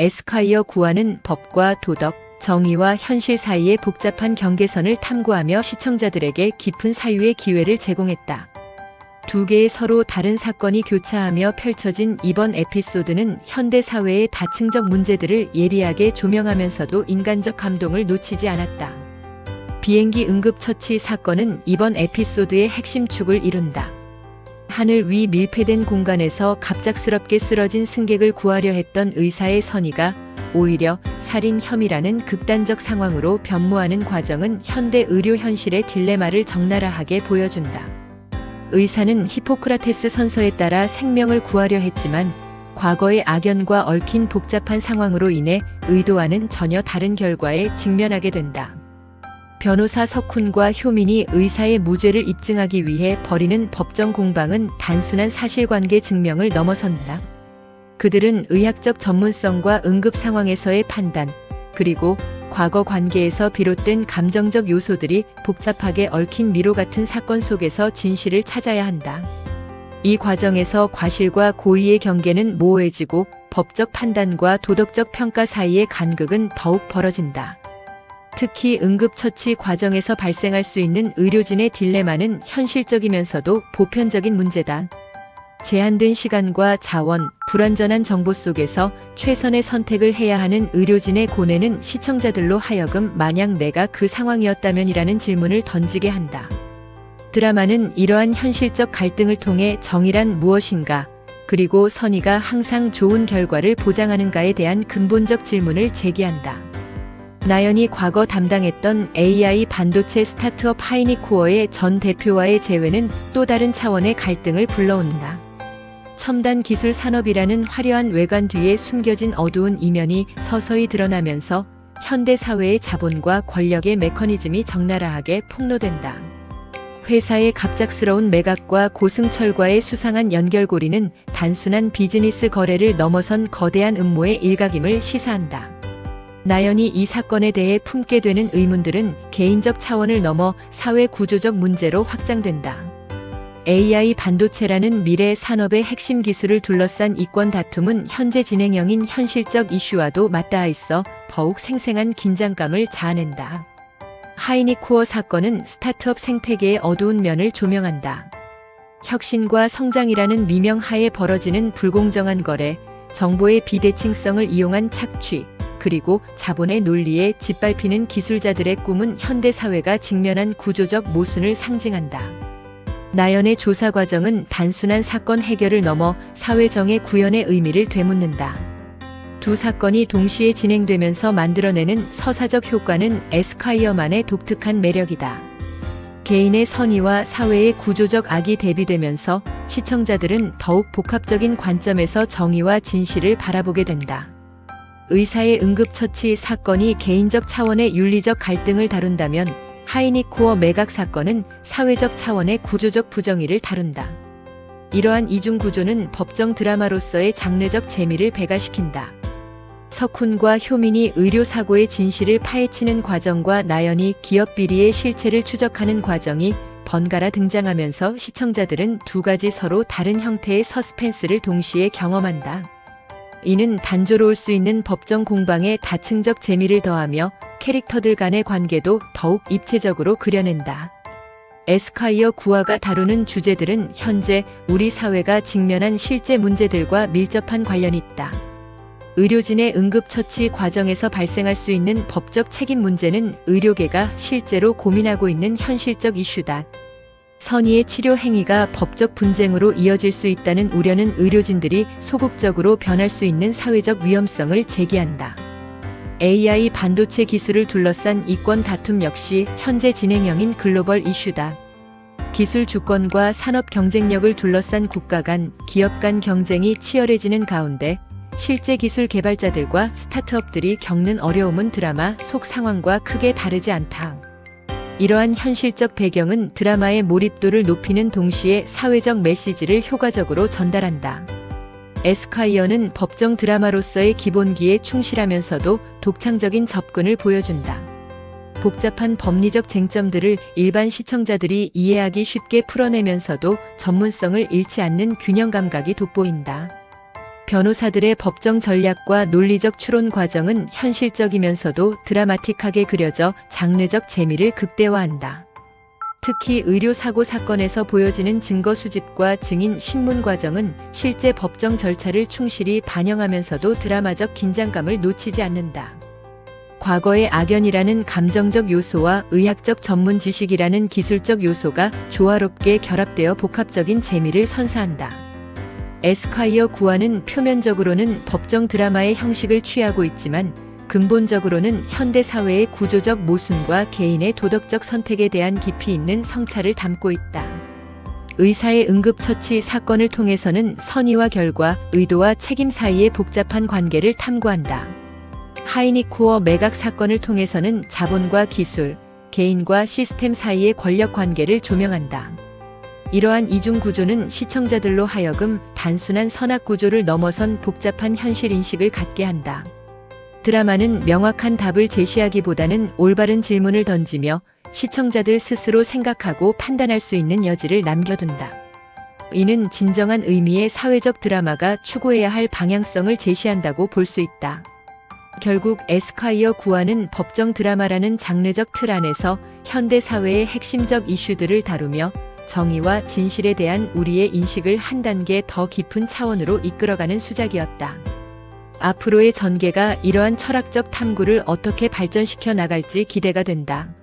에스콰이어 구화는 법과 도덕, 정의와 현실 사이의 복잡한 경계선을 탐구하며 시청자들에게 깊은 사유의 기회를 제공했다. 두 개의 서로 다른 사건이 교차하며 펼쳐진 이번 에피소드는 현대 사회의 다층적 문제들을 예리하게 조명하면서도 인간적 감동을 놓치지 않았다. 비행기 응급처치 사건은 이번 에피소드의 핵심 축을 이룬다. 하늘 위 밀폐된 공간에서 갑작스럽게 쓰러진 승객을 구하려 했던 의사의 선의가 오히려 살인 혐의라는 극단적 상황으로 변모하는 과정은 현대 의료 현실의 딜레마를 적나라하게 보여준다. 의사는 히포크라테스 선서에 따라 생명을 구하려 했지만 과거의 악연과 얽힌 복잡한 상황으로 인해 의도와는 전혀 다른 결과에 직면하게 된다. 변호사 석훈과 효민이 의사의 무죄를 입증하기 위해 벌이는 법정 공방은 단순한 사실관계 증명을 넘어선다. 그들은 의학적 전문성과 응급 상황에서의 판단, 그리고 과거 관계에서 비롯된 감정적 요소들이 복잡하게 얽힌 미로 같은 사건 속에서 진실을 찾아야 한다. 이 과정에서 과실과 고의의 경계는 모호해지고 법적 판단과 도덕적 평가 사이의 간극은 더욱 벌어진다. 특히 응급처치 과정에서 발생할 수 있는 의료진의 딜레마는 현실적이면서도 보편적인 문제다. 제한된 시간과 자원, 불완전한 정보 속에서 최선의 선택을 해야 하는 의료진의 고뇌는 시청자들로 하여금 만약 내가 그 상황이었다면이라는 질문을 던지게 한다. 드라마는 이러한 현실적 갈등을 통해 정의란 무엇인가, 그리고 선의가 항상 좋은 결과를 보장하는가에 대한 근본적 질문을 제기한다. 나연이 과거 담당했던 AI 반도체 스타트업 하이니코어의 전 대표와의 재회는 또 다른 차원의 갈등을 불러온다. 첨단 기술 산업이라는 화려한 외관 뒤에 숨겨진 어두운 이면이 서서히 드러나면서 현대 사회의 자본과 권력의 메커니즘이 적나라하게 폭로된다. 회사의 갑작스러운 매각과 고승철과의 수상한 연결고리는 단순한 비즈니스 거래를 넘어선 거대한 음모의 일각임을 시사한다. 나연이 이 사건에 대해 품게 되는 의문들은 개인적 차원을 넘어 사회 구조적 문제로 확장된다. AI 반도체라는 미래 산업의 핵심 기술을 둘러싼 이권 다툼은 현재 진행형인 현실적 이슈와도 맞닿아 있어 더욱 생생한 긴장감을 자아낸다. 하이니코어 사건은 스타트업 생태계의 어두운 면을 조명한다. 혁신과 성장이라는 미명 하에 벌어지는 불공정한 거래, 정보의 비대칭성을 이용한 착취, 그리고 자본의 논리에 짓밟히는 기술자들의 꿈은 현대 사회가 직면한 구조적 모순을 상징한다. 나연의 조사 과정은 단순한 사건 해결을 넘어 사회정의 구현의 의미를 되묻는다. 두 사건이 동시에 진행되면서 만들어내는 서사적 효과는 에스콰이어만의 독특한 매력이다. 개인의 선의와 사회의 구조적 악이 대비되면서 시청자들은 더욱 복합적인 관점에서 정의와 진실을 바라보게 된다. 의사의 응급처치 사건이 개인적 차원의 윤리적 갈등을 다룬다면 하이니코어 매각 사건은 사회적 차원의 구조적 부정의를 다룬다. 이러한 이중 구조는 법정 드라마로서의 장르적 재미를 배가시킨다. 석훈과 효민이 의료사고의 진실을 파헤치는 과정과 나연이 기업 비리의 실체를 추적하는 과정이 번갈아 등장하면서 시청자들은 두 가지 서로 다른 형태의 서스펜스를 동시에 경험한다. 이는 단조로울 수 있는 법정 공방에 다층적 재미를 더하며 캐릭터들 간의 관계도 더욱 입체적으로 그려낸다. 에스콰이어 구화가 다루는 주제들은 현재 우리 사회가 직면한 실제 문제들과 밀접한 관련이 있다. 의료진의 응급처치 과정에서 발생할 수 있는 법적 책임 문제는 의료계가 실제로 고민하고 있는 현실적 이슈다. 선의의 치료 행위가 법적 분쟁으로 이어질 수 있다는 우려는 의료진들이 소극적으로 변할 수 있는 사회적 위험성을 제기한다. AI 반도체 기술을 둘러싼 이권 다툼 역시 현재 진행형인 글로벌 이슈다. 기술 주권과 산업 경쟁력을 둘러싼 국가 간, 기업 간 경쟁이 치열해지는 가운데 실제 기술 개발자들과 스타트업들이 겪는 어려움은 드라마 속 상황과 크게 다르지 않다. 이러한 현실적 배경은 드라마의 몰입도를 높이는 동시에 사회적 메시지를 효과적으로 전달한다. 에스콰이어는 법정 드라마로서의 기본기에 충실하면서도 독창적인 접근을 보여준다. 복잡한 법리적 쟁점들을 일반 시청자들이 이해하기 쉽게 풀어내면서도 전문성을 잃지 않는 균형 감각이 돋보인다. 변호사들의 법정 전략과 논리적 추론 과정은 현실적이면서도 드라마틱하게 그려져 장르적 재미를 극대화한다. 특히 의료사고 사건에서 보여지는 증거 수집과 증인 신문 과정은 실제 법정 절차를 충실히 반영하면서도 드라마적 긴장감을 놓치지 않는다. 과거의 악연이라는 감정적 요소와 의학적 전문 지식이라는 기술적 요소가 조화롭게 결합되어 복합적인 재미를 선사한다. 에스콰이어 9화는 표면적으로는 법정 드라마의 형식을 취하고 있지만 근본적으로는 현대 사회의 구조적 모순과 개인의 도덕적 선택에 대한 깊이 있는 성찰을 담고 있다. 의사의 응급처치 사건을 통해서는 선의와 결과, 의도와 책임 사이의 복잡한 관계를 탐구한다. 하이니코어 매각 사건을 통해서는 자본과 기술, 개인과 시스템 사이의 권력 관계를 조명한다. 이러한 이중 구조는 시청자들로 하여금 단순한 선악 구조를 넘어선 복잡한 현실 인식을 갖게 한다. 드라마는 명확한 답을 제시하기보다는 올바른 질문을 던지며 시청자들 스스로 생각하고 판단할 수 있는 여지를 남겨둔다. 이는 진정한 의미의 사회적 드라마가 추구해야 할 방향성을 제시한다고 볼 수 있다. 결국 에스콰이어 9화는 법정 드라마라는 장르적 틀 안에서 현대 사회의 핵심적 이슈들을 다루며 정의와 진실에 대한 우리의 인식을 한 단계 더 깊은 차원으로 이끌어가는 수작이었다. 앞으로의 전개가 이러한 철학적 탐구를 어떻게 발전시켜 나갈지 기대가 된다.